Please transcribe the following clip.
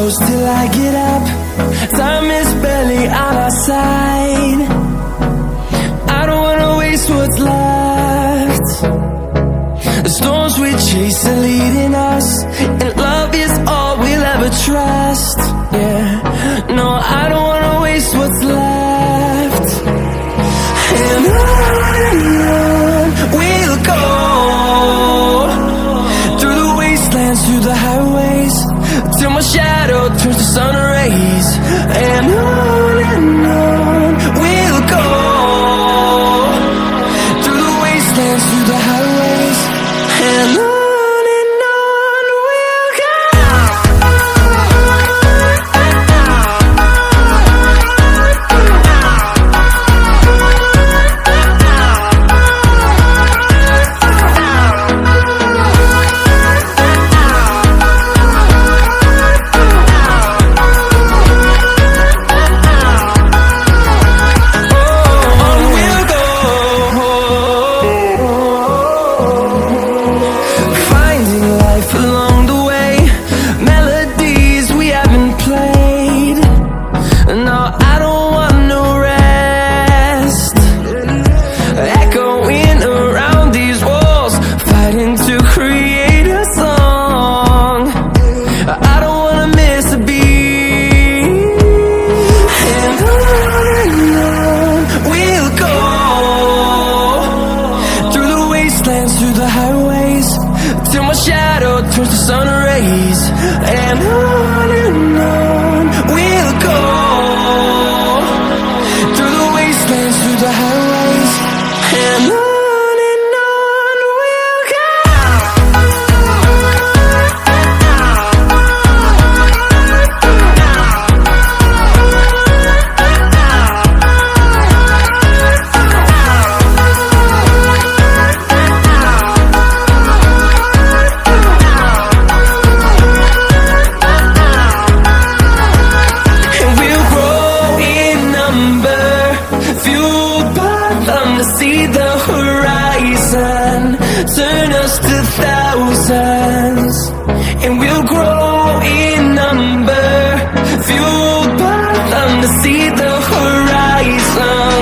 close till I get up. Time is barely on our side. I don't wanna waste what's left. The storms we chase are leading us, and love is all we'll ever trust. Yeah, no, I don't wanna waste what's left. And on we'll go, through the wastelands, through the highways, till my shadow turns to sun rays. And on we'll go, through the wastelands, through the highways, and on we'll go. Through the highways, till my shadow turns to sun rays. And on we'll go, through the wastelands, through the highways, and on we'll go. See the horizon, turn us to thousands, and we'll grow in number, fueled by them to see the horizon.